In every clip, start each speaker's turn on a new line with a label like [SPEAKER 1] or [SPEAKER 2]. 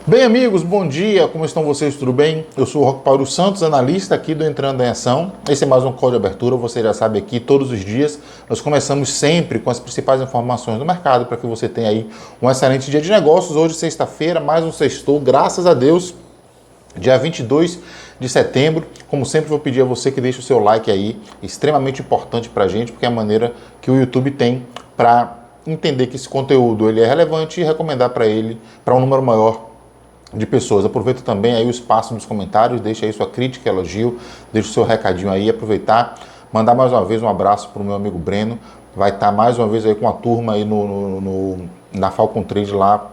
[SPEAKER 1] Bem, amigos, bom dia, como estão vocês? Tudo bem? Eu sou o Roque Paulo Santos, analista aqui do Entrando em Ação. Esse é mais um call de abertura, você já sabe aqui, todos os dias. Nós começamos sempre com as principais informações do mercado para que você tenha aí um excelente dia de negócios. Hoje, sexta-feira, mais um sextou, graças a Deus, dia 22 de setembro. Como sempre, vou pedir a você que deixe o seu like aí, extremamente importante para a gente, porque é a maneira que o YouTube tem para entender que esse conteúdo ele é relevante e recomendar para ele, para um número maior de pessoas. Aproveita também aí o espaço nos comentários, deixa aí sua crítica, elogio, deixa o seu recadinho aí, aproveitar, mandar mais uma vez um abraço para o meu amigo Breno, vai estar mais uma vez aí com a turma aí na Falcon Trade lá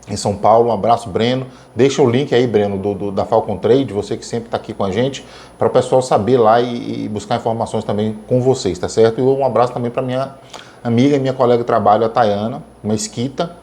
[SPEAKER 1] em São Paulo. Um abraço, Breno, deixa o link aí, Breno, da Falcon Trade, você que sempre está aqui com a gente, para o pessoal saber lá e buscar informações também com vocês, tá certo? E um abraço também para minha amiga e minha colega de trabalho, a Tayana Mesquita,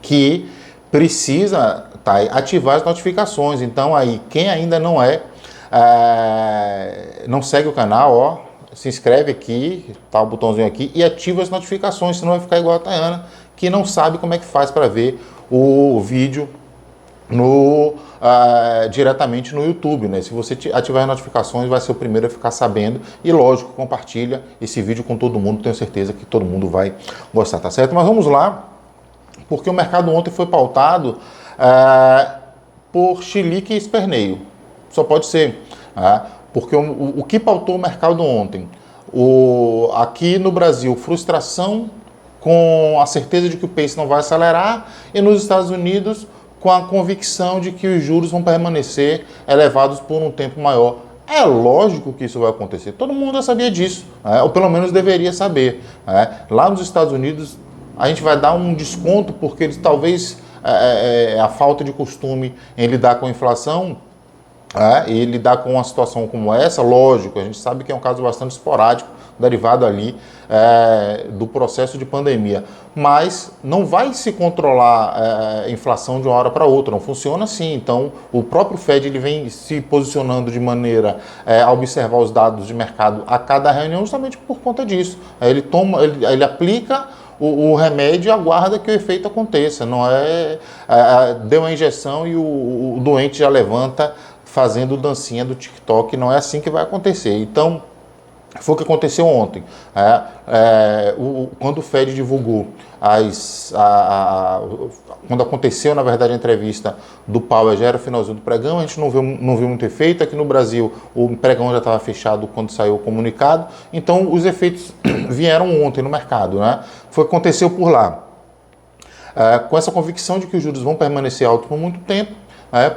[SPEAKER 1] que precisa ativar as notificações. Então aí, quem ainda não segue o canal, ó, se inscreve aqui, tá o botãozinho aqui e ativa as notificações, senão vai ficar igual a Tayana, que não sabe como é que faz para ver o vídeo diretamente no YouTube, né? Se você ativar as notificações, vai ser o primeiro a ficar sabendo. E lógico, compartilha esse vídeo com todo mundo, tenho certeza que todo mundo vai gostar, tá certo? Mas vamos lá, porque o mercado ontem foi pautado por chilique e esperneio. Só pode ser. Porque o que pautou o mercado ontem? Aqui no Brasil, frustração com a certeza de que o pace não vai acelerar, e nos Estados Unidos, com a convicção de que os juros vão permanecer elevados por um tempo maior. É lógico que isso vai acontecer. Todo mundo já sabia disso, ou pelo menos deveria saber. Lá nos Estados Unidos, a gente vai dar um desconto porque eles talvez a falta de costume em lidar com a inflação e lidar com uma situação como essa, lógico, a gente sabe que é um caso bastante esporádico, derivado ali do processo de pandemia, mas não vai se controlar a inflação de uma hora para outra, não funciona assim. Então o próprio Fed ele vem se posicionando de maneira a observar os dados de mercado a cada reunião justamente por conta disso. Ele aplica o remédio e aguarda que o efeito aconteça. Não deu uma injeção e o doente já levanta fazendo dancinha do TikTok. Não é assim que vai acontecer. Então, foi o que aconteceu ontem. Quando o Fed divulgou quando aconteceu, na verdade, a entrevista do Powell, já era o finalzinho do pregão, a gente não viu muito efeito. Aqui no Brasil, o pregão já estava fechado quando saiu o comunicado, então os efeitos vieram ontem no mercado. Foi o que aconteceu por lá. Com essa convicção de que os juros vão permanecer altos por muito tempo,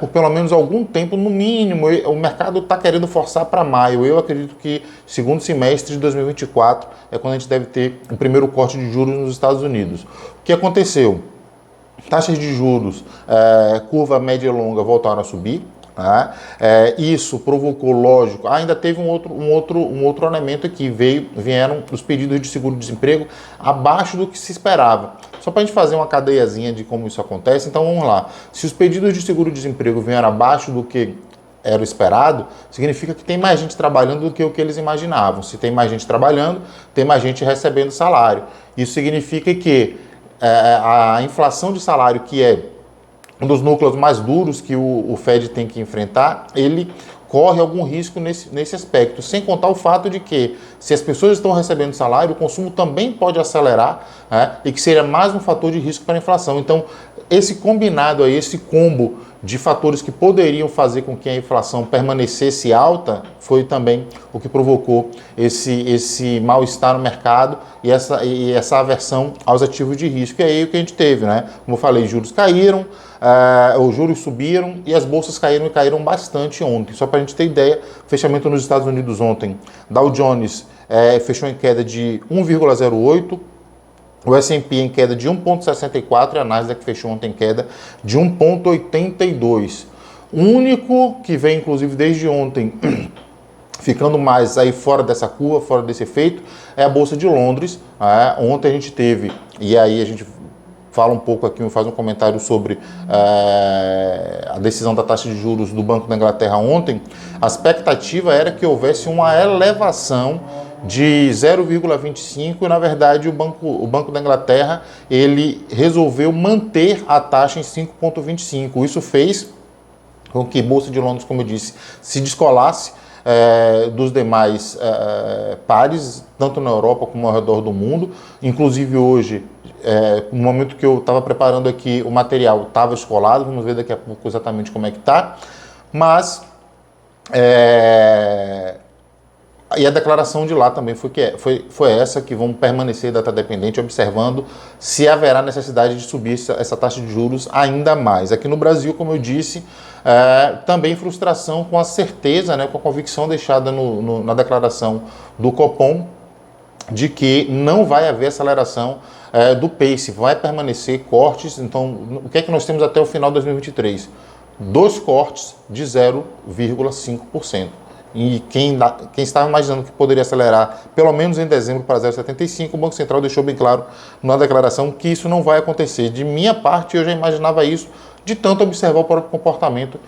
[SPEAKER 1] por pelo menos algum tempo, no mínimo, o mercado está querendo forçar para maio. Eu acredito que segundo semestre de 2024 é quando a gente deve ter o primeiro corte de juros nos Estados Unidos. O que aconteceu? Taxas de juros, curva média e longa voltaram a subir. Isso provocou, lógico, ainda teve um outro elemento aqui, vieram os pedidos de seguro-desemprego abaixo do que se esperava. Só para a gente fazer uma cadeiazinha de como isso acontece, então vamos lá. Se os pedidos de seguro-desemprego vieram abaixo do que era esperado, significa que tem mais gente trabalhando do que o que eles imaginavam. Se tem mais gente trabalhando, tem mais gente recebendo salário. Isso significa que a inflação de salário, que é um dos núcleos mais duros que o Fed tem que enfrentar, ele corre algum risco nesse aspecto, sem contar o fato de que, se as pessoas estão recebendo salário, o consumo também pode acelerar, e que seria mais um fator de risco para a inflação. Então, esse combinado aí, esse combo de fatores que poderiam fazer com que a inflação permanecesse alta, foi também o que provocou esse mal-estar no mercado e essa aversão aos ativos de risco. E aí o que a gente teve, Como eu falei, juros caíram, os juros subiram e as bolsas caíram bastante ontem. Só para a gente ter ideia, fechamento nos Estados Unidos ontem, Dow Jones fechou em queda de 1,08%, o S&P em queda de 1,64% e a Nasdaq fechou ontem em queda de 1,82%. O único que vem, inclusive, desde ontem, ficando mais aí fora dessa curva, fora desse efeito, é a Bolsa de Londres. Ontem a gente teve, e aí a gente fala um pouco aqui, faz um comentário sobre a decisão da taxa de juros do Banco da Inglaterra ontem. A expectativa era que houvesse uma elevação de 0,25 e, na verdade, o Banco da Inglaterra ele resolveu manter a taxa em 5,25. Isso fez com que a Bolsa de Londres, como eu disse, se descolasse dos demais pares, tanto na Europa como ao redor do mundo. Inclusive hoje, no momento que eu estava preparando aqui, o material estava escolado, vamos ver daqui a pouco exatamente como é que está. Mas e a declaração de lá também foi essa, que vamos permanecer data dependente, observando se haverá necessidade de subir essa taxa de juros ainda mais. Aqui no Brasil, como eu disse, também frustração com a certeza, com a convicção deixada na declaração do Copom, de que não vai haver aceleração do PACE, vai permanecer cortes. Então, o que é que nós temos até o final de 2023? 2 cortes de 0,5%. E quem estava imaginando que poderia acelerar, pelo menos em dezembro, para 0,75%, o Banco Central deixou bem claro na declaração que isso não vai acontecer. De minha parte, eu já imaginava isso, de tanto observar o próprio comportamento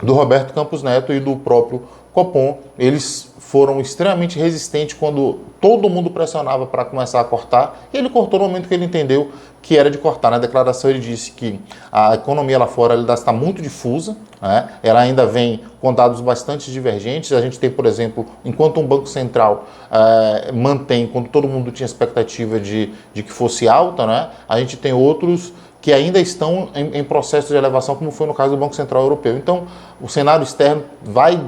[SPEAKER 1] do Roberto Campos Neto e do próprio Copom. Eles foram extremamente resistentes quando todo mundo pressionava para começar a cortar, e ele cortou no momento que ele entendeu que era de cortar. Na declaração ele disse que a economia lá fora está muito difusa, ela ainda vem com dados bastante divergentes. A gente tem, por exemplo, enquanto um Banco Central mantém, quando todo mundo tinha expectativa de que fosse alta, a gente tem outros que ainda estão em processo de elevação, como foi no caso do Banco Central Europeu. Então, o cenário externo vai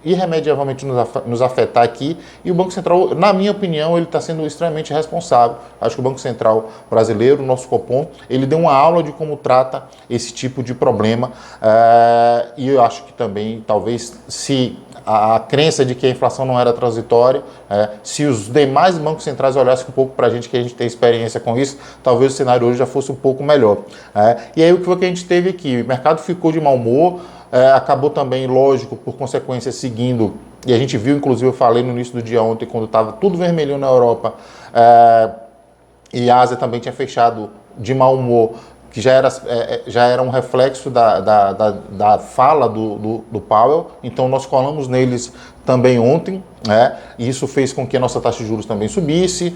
[SPEAKER 1] irremediavelmente nos afetar aqui, e o Banco Central, na minha opinião, ele está sendo extremamente responsável. Acho que o Banco Central brasileiro, o nosso Copom, ele deu uma aula de como trata esse tipo de problema, e eu acho que também, talvez, se a crença de que a inflação não era transitória, se os demais bancos centrais olhassem um pouco para a gente, que a gente tem experiência com isso, talvez o cenário hoje já fosse um pouco melhor. E aí o que foi que a gente teve aqui? O mercado ficou de mau humor, acabou também, lógico, por consequência, seguindo, e a gente viu, inclusive, eu falei no início do dia ontem, quando estava tudo vermelhinho na Europa, e a Ásia também tinha fechado de mau humor, que já era um reflexo da fala do Powell. Então nós colamos neles também ontem, e isso fez com que a nossa taxa de juros também subisse,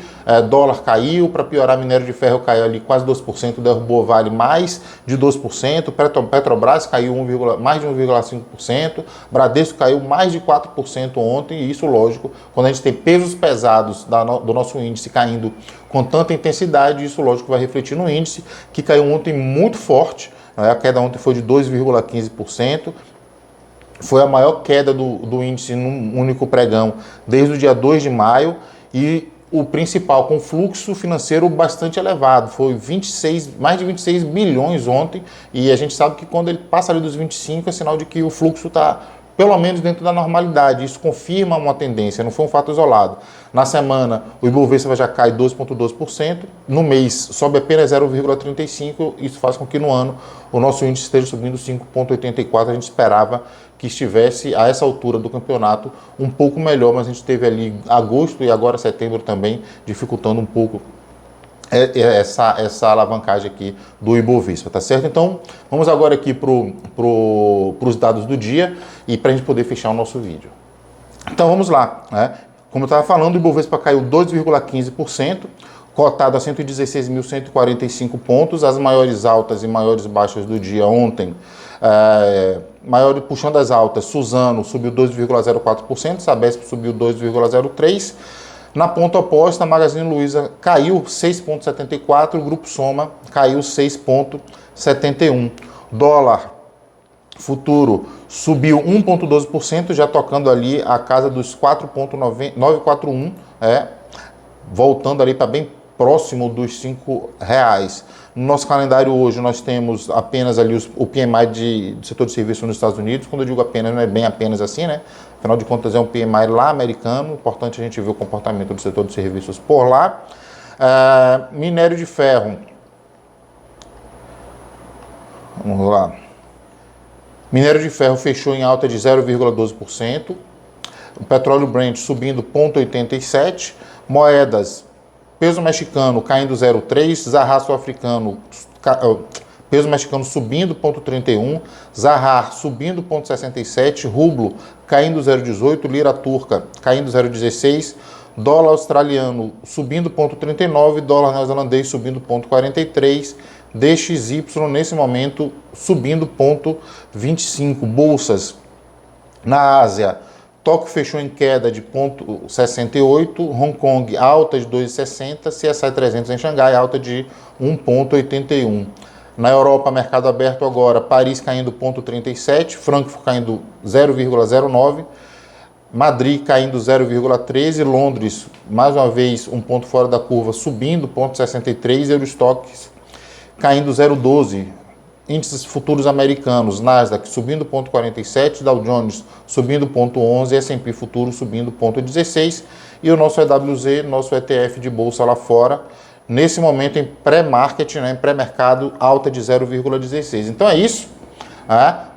[SPEAKER 1] dólar caiu, para piorar, minério de ferro caiu ali quase 2%, derrubou Vale mais de 2%, Petrobras caiu mais de 1,5%, Bradesco caiu mais de 4% ontem, e isso, lógico, quando a gente tem pesos pesados do nosso índice caindo com tanta intensidade, isso, lógico, vai refletir no índice, que caiu ontem muito forte, a queda ontem foi de 2,15%, foi a maior queda do índice num único pregão desde o dia 2 de maio, e o principal, com fluxo financeiro bastante elevado, foi mais de 26 bilhões ontem, e a gente sabe que quando ele passa ali dos 25 é sinal de que o fluxo está pelo menos dentro da normalidade. Isso confirma uma tendência, não foi um fato isolado. Na semana, o Ibovespa já cai 2,2%, no mês sobe apenas 0,35%, isso faz com que no ano o nosso índice esteja subindo 5,84%, a gente esperava que estivesse a essa altura do campeonato um pouco melhor, mas a gente teve ali agosto e agora setembro também dificultando um pouco essa alavancagem aqui do Ibovespa, tá certo? Então, vamos agora aqui para os dados do dia e para a gente poder fechar o nosso vídeo. Então, vamos lá, Como eu estava falando, o Ibovespa caiu 2,15%, cotado a 116.145 pontos, as maiores altas e maiores baixas do dia ontem. Puxando as altas, Suzano subiu 2,04%, Sabesp subiu 2,03%, na ponta oposta, a Magazine Luiza caiu 6,74%, o Grupo Soma caiu 6,71%. Dólar futuro subiu 1,12%, já tocando ali a casa dos 4,941, voltando ali para bem próximo dos R$5. No nosso calendário hoje nós temos apenas ali o PMI do setor de serviços nos Estados Unidos. Quando eu digo apenas, não é bem apenas assim, Afinal de contas é um PMI lá americano, importante a gente ver o comportamento do setor de serviços por lá. Minério de ferro. Vamos lá. Minério de ferro fechou em alta de 0,12%. O petróleo Brent subindo 0,87%. Moedas, peso mexicano caindo 0,3%. Zarra sul-africano peso mexicano subindo 0,31, Zahar subindo 0,67, rublo caindo 0,18, lira turca caindo 0,16, dólar australiano subindo 0,39, dólar neozelandês subindo 0,43, DXY nesse momento subindo 0,25. Bolsas na Ásia, Tóquio fechou em queda de 0,68, Hong Kong alta de 2,60, CSI 300 em Xangai alta de 1,81. Na Europa, mercado aberto agora, Paris caindo 0,37, Frankfurt caindo 0,09, Madrid caindo 0,13, Londres, mais uma vez, um ponto fora da curva, subindo 0,63, Eurostoxx caindo 0,12. Índices futuros americanos, Nasdaq subindo 0,47, Dow Jones subindo 0,11, S&P futuro subindo 0,16 e o nosso EWZ, nosso ETF de bolsa lá fora, nesse momento em pré-market, né, em pré-mercado, alta de 0,16. Então é isso.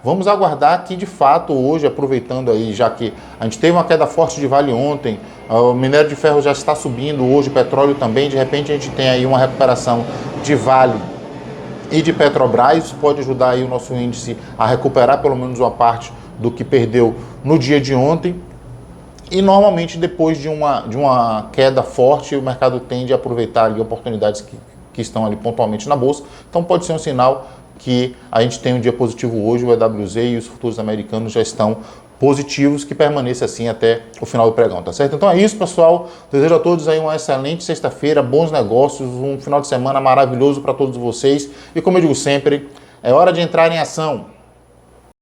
[SPEAKER 1] Vamos aguardar que de fato hoje, aproveitando aí, já que a gente teve uma queda forte de Vale ontem, o minério de ferro já está subindo hoje, o petróleo também, de repente a gente tem aí uma recuperação de Vale e de Petrobras, isso pode ajudar aí o nosso índice a recuperar pelo menos uma parte do que perdeu no dia de ontem. E normalmente depois de uma queda forte, o mercado tende a aproveitar ali oportunidades que estão ali pontualmente na bolsa. Então pode ser um sinal que a gente tem um dia positivo hoje, o EWZ e os futuros americanos já estão positivos, que permaneça assim até o final do pregão, tá certo? Então é isso, pessoal. Desejo a todos aí uma excelente sexta-feira, bons negócios, um final de semana maravilhoso para todos vocês. E como eu digo sempre, é hora de entrar em ação.